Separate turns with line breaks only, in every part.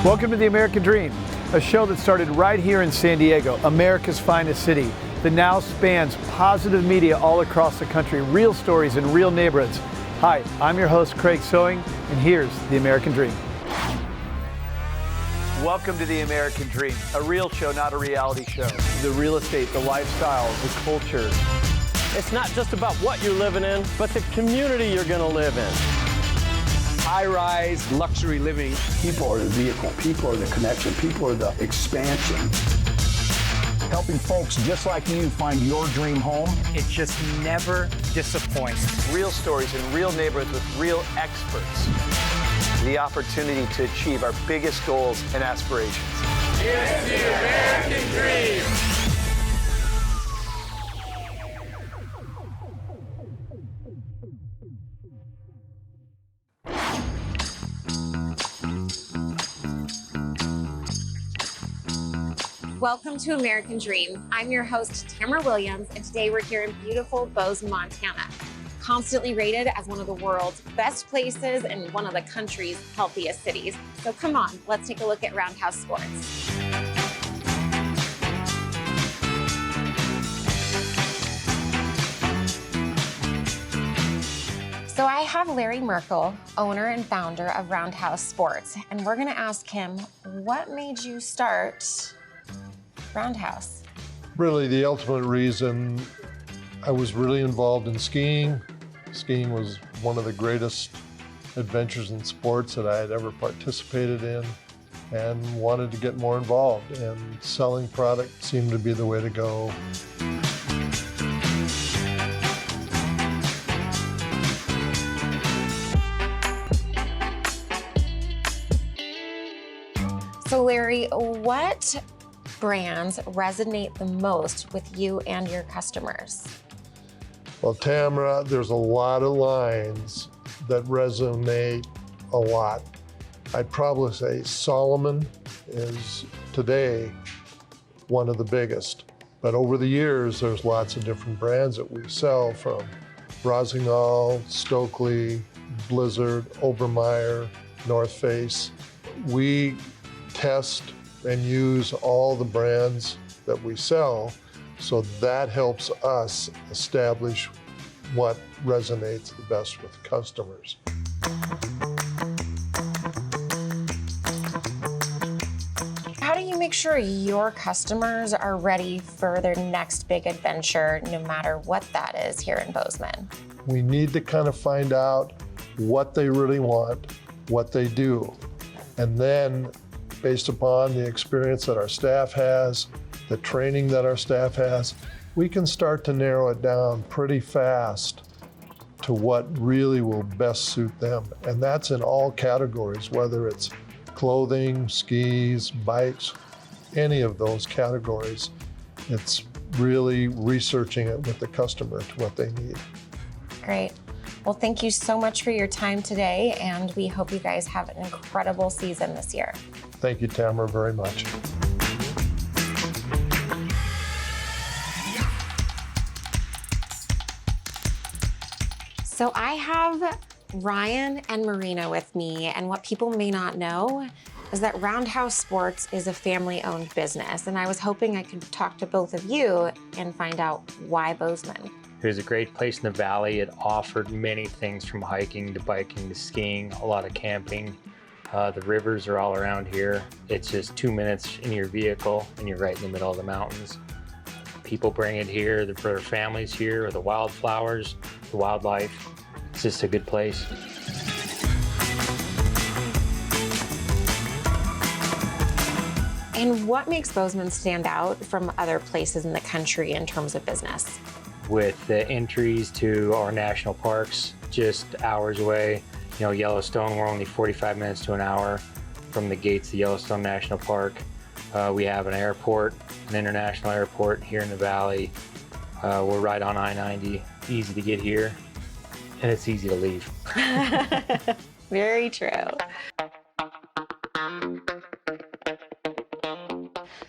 Welcome to The American Dream, a show that started right here in San Diego, America's finest city, that now spans positive media all across the country, real stories in real neighborhoods. Hi, I'm your host, Craig Sewing, and here's The American Dream. Welcome to The American Dream, a real show, not a reality show. The real estate, the lifestyle, the culture.
It's not just about what you're living in, but the community you're going to live in.
High-rise luxury living.
People are the vehicle, people are the connection, people are the expansion.
Helping folks just like you find your dream home.
It just never disappoints.
Real stories in real neighborhoods with real experts. The opportunity to achieve our biggest goals and aspirations.
It's the American Dream.
Welcome to American Dream. I'm your host, Tamara Williams, and today we're here in beautiful Bozeman, Montana. Constantly rated as one of the world's best places and one of the country's healthiest cities. So come on, let's take a look at Roundhouse Sports. So I have Larry Merkel, owner and founder of Roundhouse Sports, and we're gonna ask him, what made you start Roundhouse?
Really, the ultimate reason, I was really involved in skiing. Skiing was one of the greatest adventures in sports that I had ever participated in, and wanted to get more involved, and selling product seemed to be the way to go.
So Larry, what brands resonate the most with you and your customers?
Well, Tamara, there's a lot of lines that resonate a lot. I'd probably say Solomon is today one of the biggest. But over the years, there's lots of different brands that we sell, from Rossignol, Stokely, Blizzard, Obermeyer, North Face. We test and use all the brands that we sell, so that helps us establish what resonates the best with customers.
How do you make sure your customers are ready for their next big adventure, no matter what that is here in Bozeman?
We need to kind of find out what they really want, what they do, and then based upon the experience that our staff has, the training that our staff has, we can start to narrow it down pretty fast to what really will best suit them. And that's in all categories, whether it's clothing, skis, bikes, any of those categories. It's really researching it with the customer to what they need.
Great. Well, thank you so much for your time today, and we hope you guys have an incredible season this year.
Thank you, Tamara, very much.
So I have Ryan and Marina with me, and what people may not know is that Roundhouse Sports is a family-owned business, and I was hoping I could talk to both of you and find out why Bozeman.
It was a great place in the valley. It offered many things, from hiking to biking to skiing, a lot of camping. The rivers are all around here. It's just 2 minutes in your vehicle and you're right in the middle of the mountains. People bring it here, their families here, or the wildflowers, the wildlife. It's just a good place.
And what makes Bozeman stand out from other places in the country in terms of business?
With the entries to our national parks just hours away. You know, Yellowstone, we're only 45 minutes to an hour from the gates of Yellowstone National Park. We have an airport, an international airport here in the valley. We're right on I-90, easy to get here, and it's easy to leave.
Very true.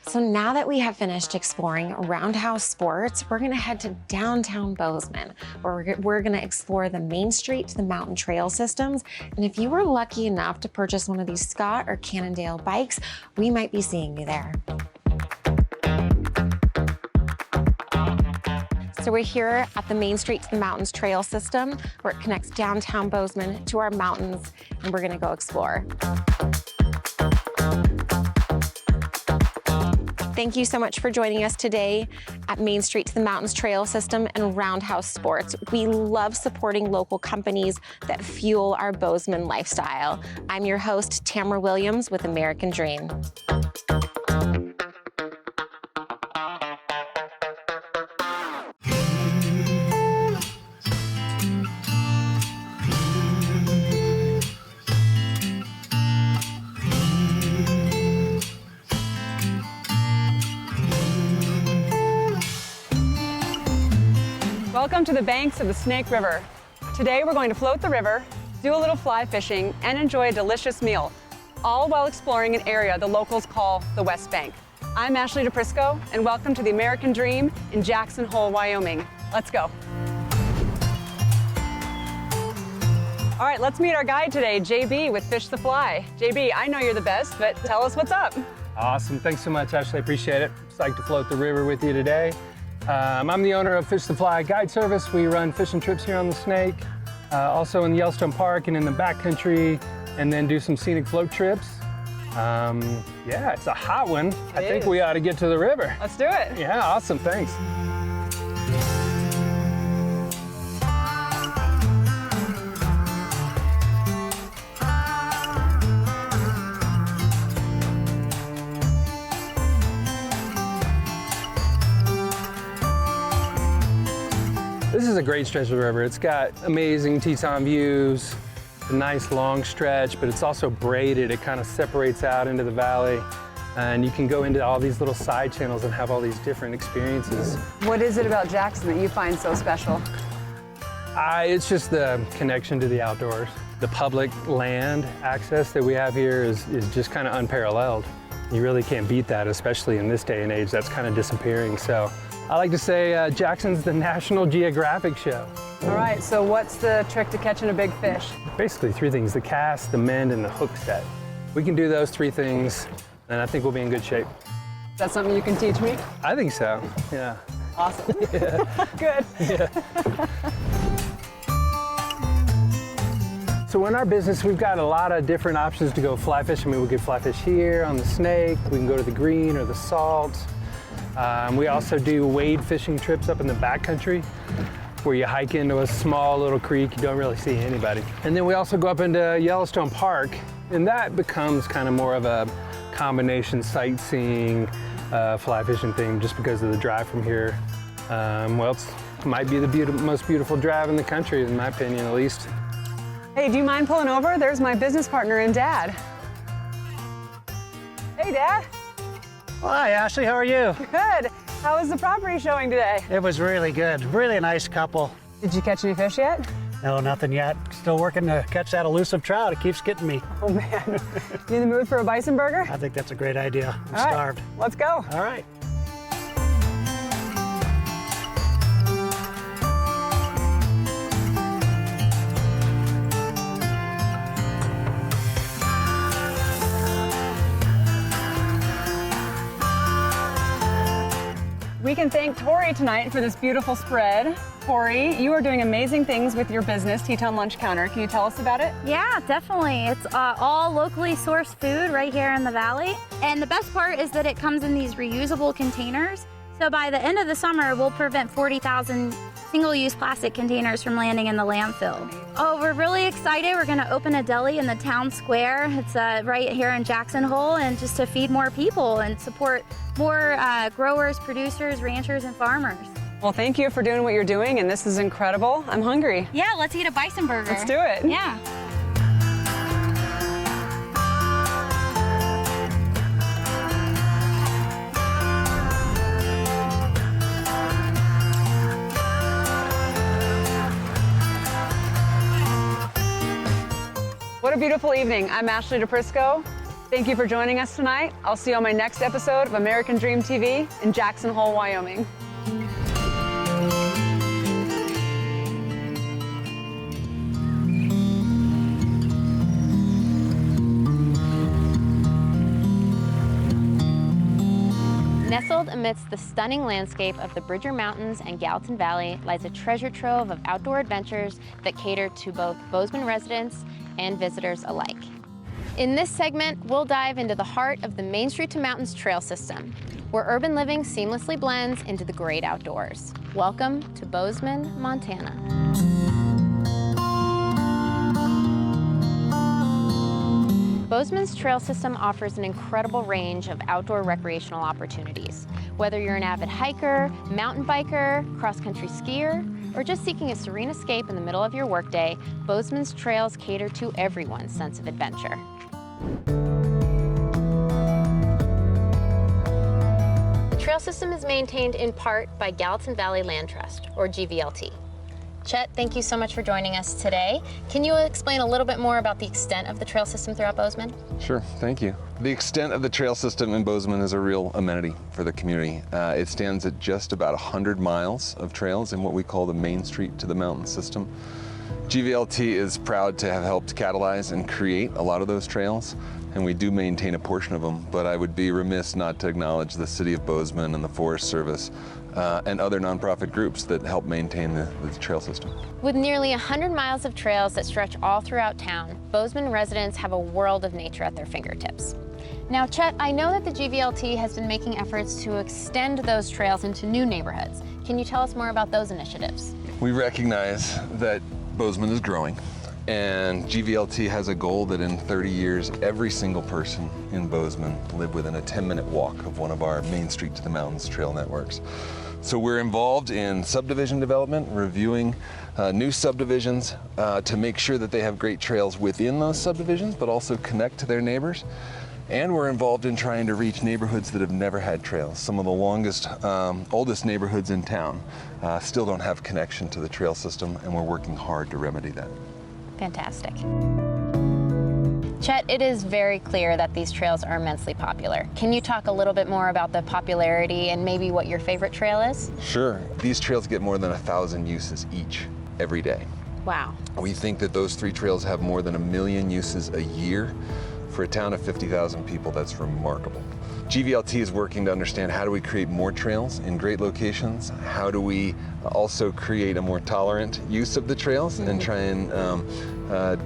So now that we have finished exploring Roundhouse Sports, we're gonna head to downtown Bozeman, where we're gonna explore the Main Street to the Mountain Trail systems. And if you were lucky enough to purchase one of these Scott or Cannondale bikes, we might be seeing you there. So we're here at the Main Street to the Mountains Trail system, where it connects downtown Bozeman to our mountains, and we're gonna go explore. Thank you so much for joining us today at Main Street to the Mountains Trail System and Roundhouse Sports. We love supporting local companies that fuel our Bozeman lifestyle. I'm your host, Tamara Williams with American Dream.
Welcome to the banks of the Snake River. Today we're going to float the river, do a little fly fishing, and enjoy a delicious meal, all while exploring an area the locals call the West Bank. I'm Ashley DePrisco, and welcome to the American Dream in Jackson Hole, Wyoming. Let's go. All right, let's meet our guide today, JB with Fish the Fly. JB, I know you're the best, but tell us what's up.
Awesome, thanks so much, Ashley, I appreciate it. Psyched to float the river with you today. I'm the owner of Fish the Fly Guide Service. We run fishing trips here on the Snake, also in Yellowstone Park and in the backcountry, and then do some scenic float trips. Yeah, it's a hot one. I think we ought to get to the river.
Let's do it.
Yeah, awesome, thanks. This is a great stretch of the river. It's got amazing Teton views, a nice long stretch, but it's also braided. It kind of separates out into the valley, and you can go into all these little side channels and have all these different experiences.
What is it about Jackson that you find so special?
It's just the connection to the outdoors. The public land access that we have here is just kind of unparalleled. You really can't beat that, especially in this day and age. That's kind of disappearing. So I like to say Jackson's the National Geographic show.
All right, so what's the trick to catching a big fish?
Basically 3 things: the cast, the mend, and the hook set. We can do those 3 things, and I think we'll be in good shape.
Is that something you can teach me?
I think so, yeah.
Awesome.
Yeah.
Good.
Yeah. So in our business, we've got a lot of different options to go fly fishing. I mean, we could fly fish here on the Snake, we can go to the Green or the Salt. We also do wade fishing trips up in the backcountry, where you hike into a small little creek, you don't really see anybody. And then we also go up into Yellowstone Park, and that becomes kind of more of a combination sightseeing, fly fishing thing, just because of the drive from here. Well, it might be the most beautiful drive in the country, in my opinion, at least.
Hey, do you mind pulling over? There's my business partner and Dad. Hey, Dad.
Hi, Ashley, how are you?
Good. How was the property showing today?
It was really good. Really nice couple.
Did you catch any fish yet?
No, nothing yet. Still working to catch that elusive trout. It keeps getting me.
Oh, man. You in the mood for a bison burger?
I think that's a great idea. I'm
All right,
starved.
let's go.
All right.
We can thank Tori tonight for this beautiful spread. Tori, you are doing amazing things with your business, Teton Lunch Counter. Can you tell us about it?
Yeah, definitely. It's all locally sourced food right here in the valley. And the best part is that it comes in these reusable containers. So by the end of the summer, we'll prevent 40,000 single-use plastic containers from landing in the landfill. Oh, we're really excited. We're going to open a deli in the town square. It's right here in Jackson Hole, and just to feed more people and support more growers, producers, ranchers, and farmers.
Well, thank you for doing what you're doing, and this is incredible. I'm hungry.
Yeah, let's eat a bison burger.
Let's do it.
Yeah.
What a beautiful evening. I'm Ashley DePrisco. Thank you for joining us tonight. I'll see you on my next episode of American Dream TV in Jackson Hole, Wyoming.
Nestled amidst the stunning landscape of the Bridger Mountains and Gallatin Valley lies a treasure trove of outdoor adventures that cater to both Bozeman residents and visitors alike. In this segment, we'll dive into the heart of the Main Street to Mountains trail system, where urban living seamlessly blends into the great outdoors. Welcome to Bozeman, Montana. Bozeman's trail system offers an incredible range of outdoor recreational opportunities. Whether you're an avid hiker, mountain biker, cross-country skier, or just seeking a serene escape in the middle of your workday, Bozeman's trails cater to everyone's sense of adventure. The trail system is maintained in part by Gallatin Valley Land Trust, or GVLT. Chet, thank you so much for joining us today. Can you explain a little bit more about the extent of the trail system throughout Bozeman?
Sure, thank you. The extent of the trail system in Bozeman is a real amenity for the community. It stands at just about 100 miles of trails in what we call the Main Street to the Mountain system. GVLT is proud to have helped catalyze and create a lot of those trails, and we do maintain a portion of them, but I would be remiss not to acknowledge the City of Bozeman and the Forest Service and other nonprofit groups that help maintain the trail system.
With nearly 100 miles of trails that stretch all throughout town, Bozeman residents have a world of nature at their fingertips. Now, Chet, I know that the GVLT has been making efforts to extend those trails into new neighborhoods. Can you tell us more about those initiatives?
We recognize that Bozeman is growing, and GVLT has a goal that in 30 years, every single person in Bozeman live within a 10-minute walk of one of our Main Street to the Mountains trail networks. So we're involved in subdivision development, reviewing new subdivisions to make sure that they have great trails within those subdivisions, but also connect to their neighbors. And we're involved in trying to reach neighborhoods that have never had trails. Some of the longest, oldest neighborhoods in town still don't have connection to the trail system, and we're working hard to remedy that.
Fantastic. Chet, it is very clear that these trails are immensely popular. Can you talk a little bit more about the popularity and maybe what your favorite trail is?
Sure. These trails get more than 1,000 uses each every day.
Wow.
We think that those 3 trails have more than 1 million uses a year. For a town of 50,000 people, that's remarkable. GVLT is working to understand how do we create more trails in great locations? How do we also create a more tolerant use of the trails and try and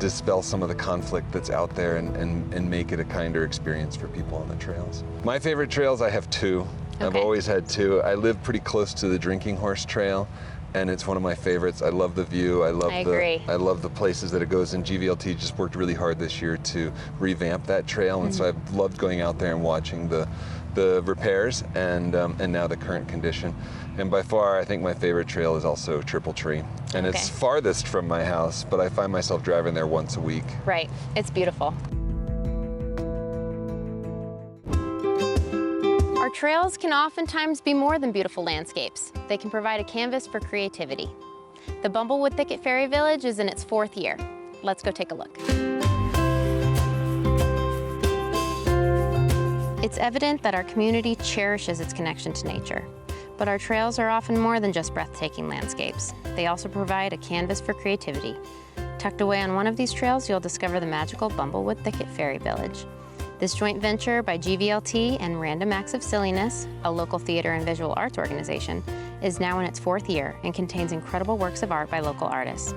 dispel some of the conflict that's out there and make it a kinder experience for people on the trails. My favorite trails, I have 2. Okay. I've always had 2. I live pretty close to the Drinking Horse Trail, and it's one of my favorites. I love the view. I love the places that it goes in. GVLT just worked really hard this year to revamp that trail, and so I've loved going out there and watching the repairs and now the current condition. And by far, I think my favorite trail is also Triple Tree. And it's farthest from my house, but I find myself driving there once a week.
Right, it's beautiful. Our trails can oftentimes be more than beautiful landscapes. They can provide a canvas for creativity. The Bumblewood Thicket Fairy Village is in its 4th year. Let's go take a look. It's evident that our community cherishes its connection to nature, but our trails are often more than just breathtaking landscapes. They also provide a canvas for creativity. Tucked away on one of these trails, you'll discover the magical Bumblewood Thicket Fairy Village. This joint venture by GVLT and Random Acts of Silliness, a local theater and visual arts organization, is now in its 4th year and contains incredible works of art by local artists.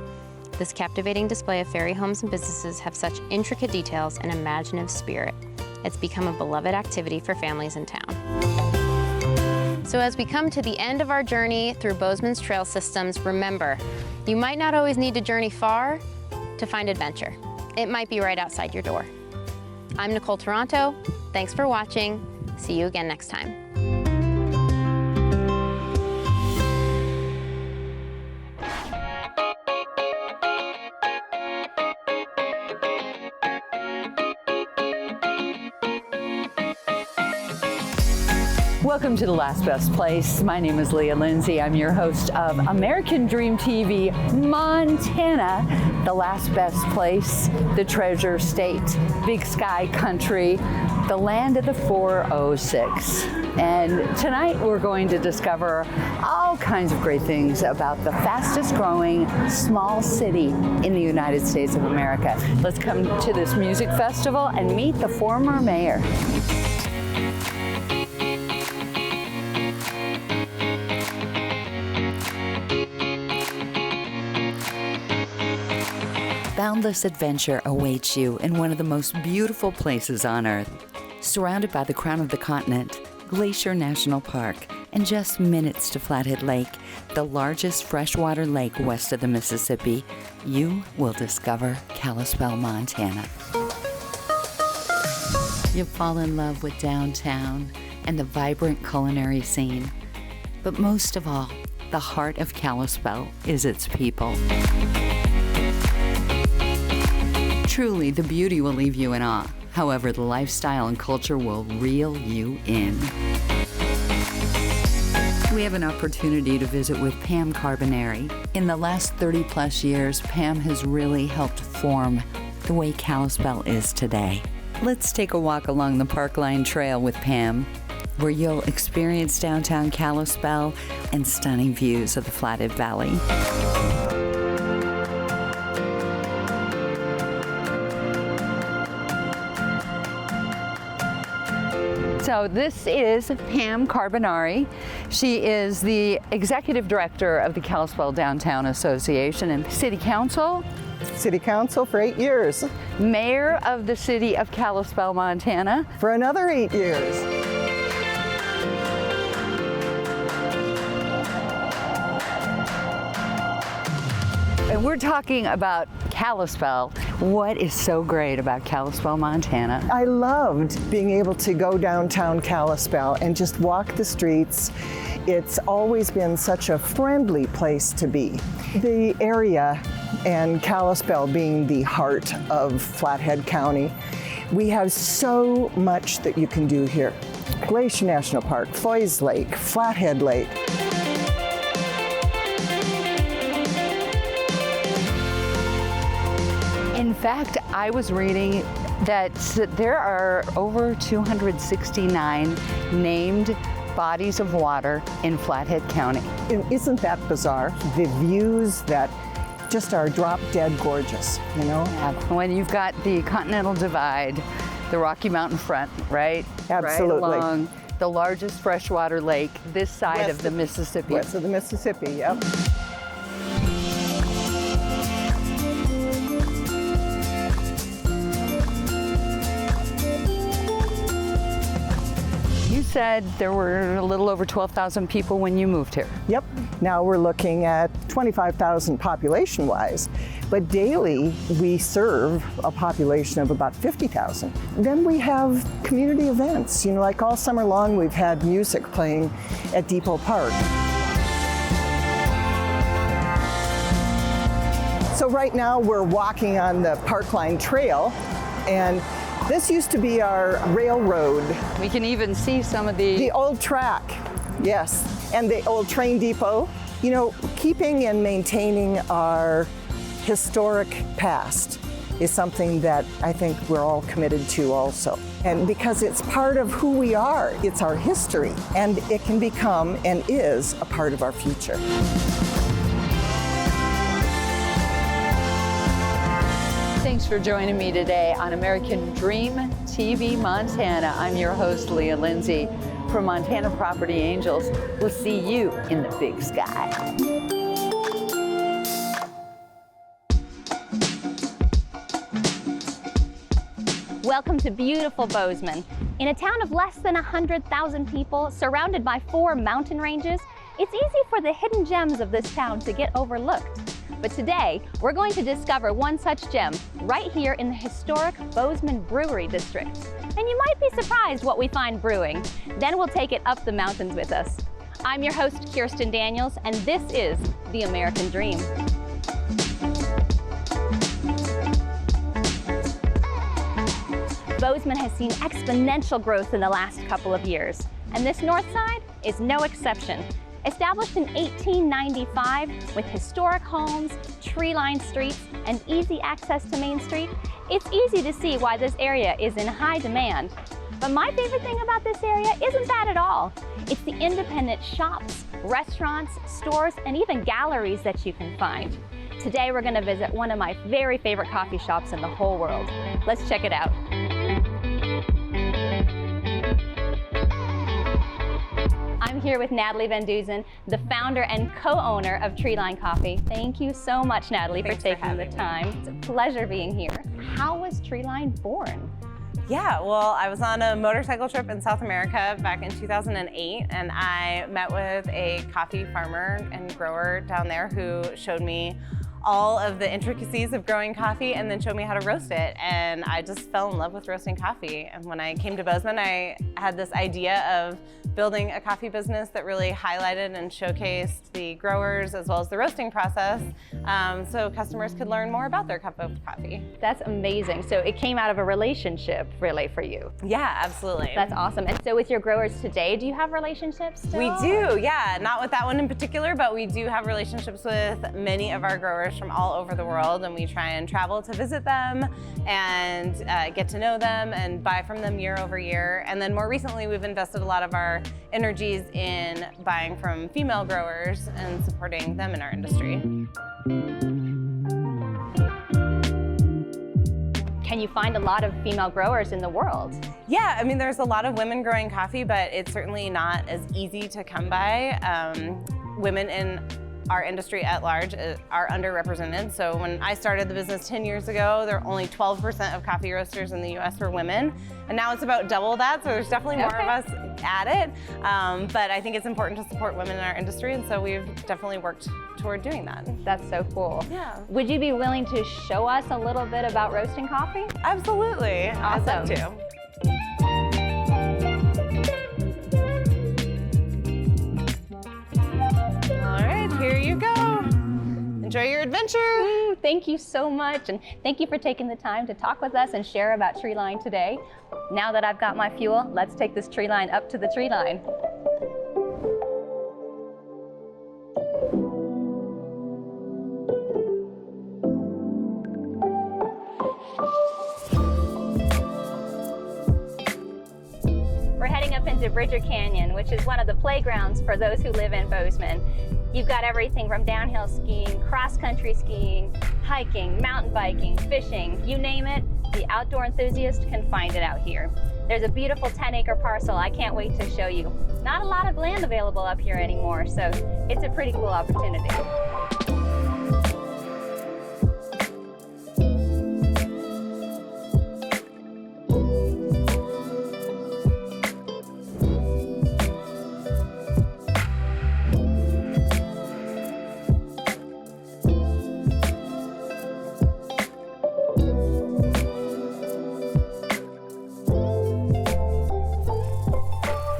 This captivating display of fairy homes and businesses have such intricate details and imaginative spirit. It's become a beloved activity for families in town. So as we come to the end of our journey through Bozeman's trail systems, remember, you might not always need to journey far to find adventure. It might be right outside your door. I'm Nicole Toronto. Thanks for watching. See you again next time.
Welcome to The Last Best Place. My name is Leah Lindsay. I'm your host of American Dream TV, Montana, the last best place, the treasure state, big sky country, the land of the 406. And tonight we're going to discover all kinds of great things about the fastest growing small city in the United States of America. Let's come to this music festival and meet the former mayor. Boundless adventure awaits you in one of the most beautiful places on Earth. Surrounded by the crown of the continent, Glacier National Park, and just minutes to Flathead Lake, the largest freshwater lake west of the Mississippi, you will discover Kalispell, Montana. You'll fall in love with downtown and the vibrant culinary scene. But most of all, the heart of Kalispell is its people. Truly, the beauty will leave you in awe. However, the lifestyle and culture will reel you in. We have an opportunity to visit with Pam Carbonari. In the last 30-plus years, Pam has really helped form the way Kalispell is today. Let's take a walk along the Parkline Trail with Pam, where you'll experience downtown Kalispell and stunning views of the Flathead Valley. So this is Pam Carbonari. She is the Executive Director of the Kalispell Downtown Association and City Council.
City Council for 8 years.
Mayor of the City of Kalispell, Montana.
For another 8 years.
And we're talking about Kalispell. What is so great about Kalispell, Montana?
I loved being able to go downtown Kalispell and just walk the streets. It's always been such a friendly place to be. The area, and Kalispell being the heart of Flathead County, we have so much that you can do here. Glacier National Park, Foy's Lake, Flathead Lake.
In fact, I was reading that there are over 269 named bodies of water in Flathead County.
And isn't that bizarre? The views that just are drop dead gorgeous, you know?
Yeah. When you've got the Continental Divide, the Rocky Mountain front, right?
Absolutely.
Right along the largest freshwater lake this side of the Mississippi.
West of the Mississippi, yep.
You said there were a little over 12,000 people when you moved here.
Yep. Now we're looking at 25,000 population-wise, but daily we serve a population of about 50,000. Then we have community events. You know, like all summer long we've had music playing at Depot Park. So right now we're walking on the Parkline Trail, and this used to be our railroad.
We can even see some of the
old track, yes, and the old train depot. You know, keeping and maintaining our historic past is something that I think we're all committed to also. And because it's part of who we are, it's our history, and it can become and is a part of our future.
Thanks for joining me today on American Dream TV Montana. I'm your host, Leah Lindsay. From Montana Property Angels, we'll see you in the big sky.
Welcome to beautiful Bozeman. In a town of less than 100,000 people, surrounded by 4 mountain ranges, it's easy for the hidden gems of this town to get overlooked. But today, we're going to discover one such gem right here in the historic Bozeman Brewery District. And you might be surprised what we find brewing. Then we'll take it up the mountains with us. I'm your host, Kirsten Daniels, and this is The American Dream. Bozeman has seen exponential growth in the last couple of years. and this north side is no exception. Established in 1895 with historic homes, tree-lined streets, and easy access to Main Street, it's easy to see why this area is in high demand. But my favorite thing about this area isn't that at all. It's the independent shops, restaurants, stores, and even galleries that you can find. Today we're gonna visit one of my very favorite coffee shops in the whole world. Let's check it out. I'm here with Natalie Van Duzen, the founder and co-owner of Treeline Coffee. Thank you so much, Natalie, for taking the time. It's a pleasure being here. How was Treeline born?
Yeah, well, I was on a motorcycle trip in South America back in 2008, and I met with a coffee farmer and grower down there who showed me all of the intricacies of growing coffee and then showed me how to roast it. And I just fell in love with roasting coffee. And when I came to Bozeman, I had this idea of building a coffee business that really highlighted and showcased the growers as well as the roasting process, so customers could learn more about their cup of coffee.
That's amazing. So it came out of a relationship, really, for you.
Yeah, absolutely.
That's awesome. And so with your growers today, do you have relationships still?
We do, yeah. Not with that one in particular, but we do have relationships with many of our growers from all over the world, and we try and travel to visit them and get to know them and buy from them year over year. And then more recently, we've invested a lot of our energies in buying from female growers and supporting them in our industry.
Can you find a lot of female growers in the world?
Yeah, I mean, there's a lot of women growing coffee, but it's certainly not as easy to come by. Women in our industry at large are underrepresented. So when I started the business 10 years ago, there were only 12% of coffee roasters in the US were women. And now it's about double that, so there's definitely more of us at it. But I think it's important to support women in our industry, and so we've definitely worked toward doing that.
That's so cool.
Yeah.
Would you be willing to show us a little bit about roasting coffee?
Absolutely.
Awesome.
I'd love to. Here you go. Enjoy your adventure.
Thank you so much, and thank you for taking the time to talk with us and share about Treeline today. Now that I've got my fuel, let's take this tree line up to the tree line. We're heading up into Bridger Canyon, which is one of the playgrounds for those who live in Bozeman. You've got everything from downhill skiing, cross-country skiing, hiking, mountain biking, fishing, you name it, the outdoor enthusiast can find it out here. There's a beautiful 10-acre parcel I can't wait to show you. Not a lot of land available up here anymore, so it's a pretty cool opportunity.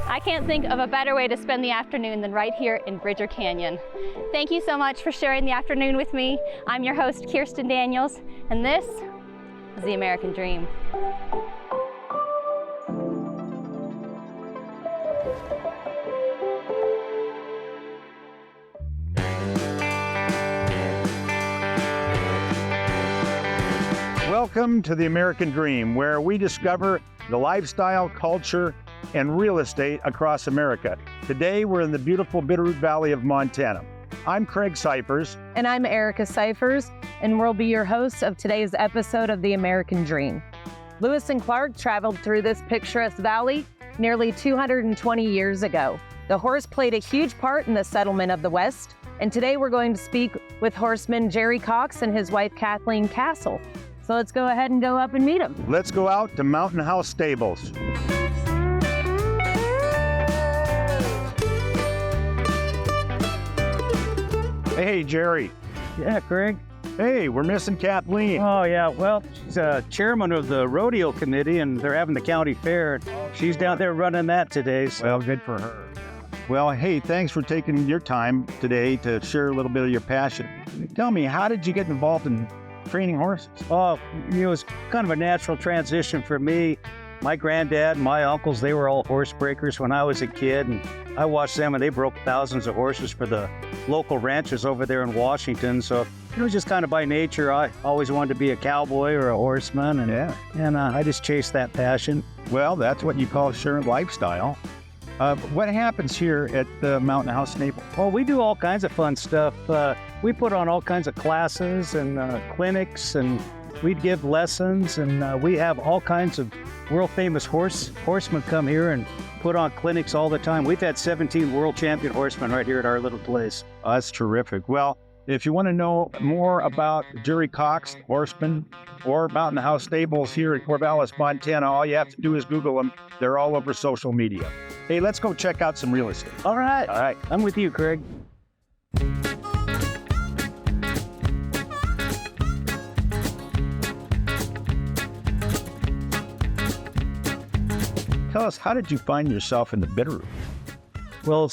I can't think of a better way to spend the afternoon than right here in Bridger Canyon. Thank you so much for sharing the afternoon with me. I'm your host, Kirsten Daniels, and this is The American Dream.
Welcome to The American Dream, where we discover the lifestyle, culture, and real estate across America. Today, we're in the beautiful Bitterroot Valley of Montana. I'm Craig Cyphers.
And I'm Erica Cyphers, and we'll be your hosts of today's episode of The American Dream. Lewis and Clark traveled through this picturesque valley nearly 220 years ago. The horse played a huge part in the settlement of the West, and today we're going to speak with horseman Jerry Cox and his wife Kathleen Castle. So let's go ahead and go up and meet them.
Let's go out to Mountain House Stables. Hey, Jerry.
Yeah, Craig.
Hey, we're missing Kathleen.
Oh, yeah. Well, she's chairman of the rodeo committee, and they're having the county fair. She's down there running that today. So.
Well, good for her. Well, hey, thanks for taking your time today to share a little bit of your passion. Tell me, how did you get involved in training horses?
Oh, it was kind of a natural transition for me. My granddad, my uncles, they were all horse breakers when I was a kid, and I watched them, and they broke thousands of horses for the local ranches over there in Washington. So it was just kind of by nature. I always wanted to be a cowboy or a horseman, and I just chased that passion.
Well, that's what you call sure lifestyle. What happens here at the Mountain House Stable?
Well, we do all kinds of fun stuff. We put on all kinds of classes and clinics, and we'd give lessons, and we have all kinds of world-famous horsemen come here and put on clinics all the time. We've had 17 world champion horsemen right here at our little place.
Oh, that's terrific. Well, if you want to know more about Jerry Cox, horseman, or Mountain House Stables here in Corvallis, Montana, all you have to do is Google them. They're all over social media. Hey, let's go check out some real estate.
All right.
All right.
I'm with you, Craig.
Tell us, how did you find yourself in the Bitterroot?
Well,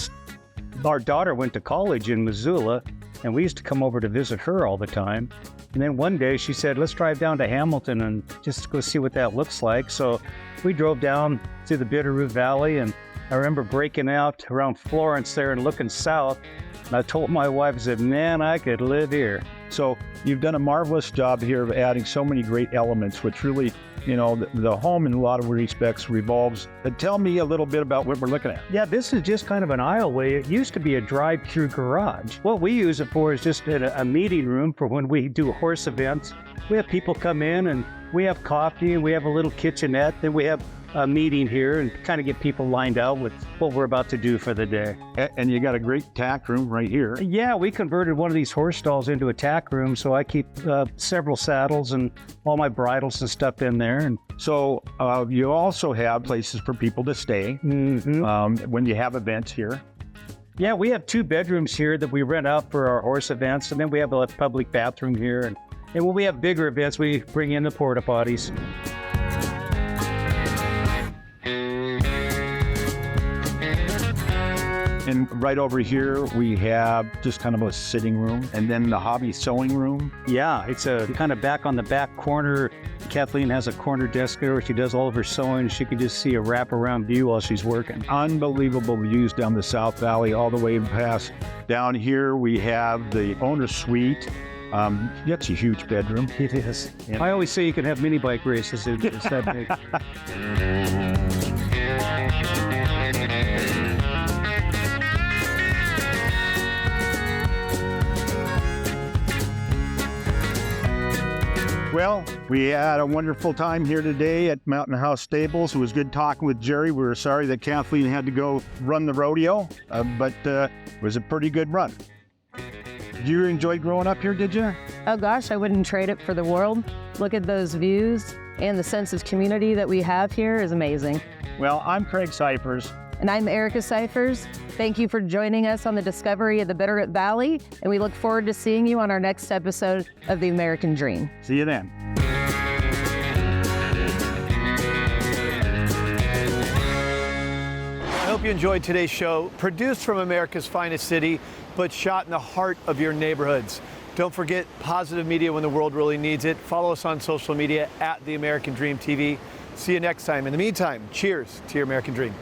our daughter went to college in Missoula, and we used to come over to visit her all the time. And then one day she said, let's drive down to Hamilton and just go see what that looks like. So we drove down to the Bitterroot Valley, and I remember breaking out around Florence there and looking south. And I told my wife, I said, man, I could live here.
So you've done a marvelous job here of adding so many great elements, which really, you know, the home in a lot of respects revolves. Tell me a little bit about what we're looking at.
Yeah, this is just kind of an aisleway. It used to be a drive-through garage. What we use it for is just a meeting room for when we do horse events. We have people come in, and we have coffee, and we have a little kitchenette. Then we have a meeting here and kind of get people lined out with what we're about to do for the day.
And you got a great tack room right here.
Yeah, we converted one of these horse stalls into a tack room, so I keep several saddles and all my bridles and stuff in there. And
so you also have places for people to stay when you have events here.
Yeah, we have 2 bedrooms here that we rent out for our horse events, and then we have a public bathroom here. And when we have bigger events, we bring in the porta potties.
And right over here, we have just kind of a sitting room, and then the hobby sewing room.
Yeah, it's a kind of back on the back corner. Kathleen has a corner desk there where she does all of her sewing. She can just see a wraparound view while she's working.
Unbelievable views down the South Valley, all the way past. Down here, we have the owner's suite. That's a huge bedroom.
It is. I always say you can have mini bike races. It's that big.
Well, we had a wonderful time here today at Mountain House Stables. It was good talking with Jerry. We were sorry that Kathleen had to go run the rodeo, but it was a pretty good run. Did you enjoy growing up here, did you?
Oh gosh, I wouldn't trade it for the world. Look at those views, and the sense of community that we have here is amazing.
Well, I'm Craig Cyphers.
And I'm Erica Cyphers. Thank you for joining us on the discovery of the Bitterroot Valley, and we look forward to seeing you on our next episode of The American Dream.
See you then.
I hope you enjoyed today's show, produced from America's finest city, but shot in the heart of your neighborhoods. Don't forget positive media when the world really needs it. Follow us on social media at The American Dream TV. See you next time. In the meantime, cheers to your American dream.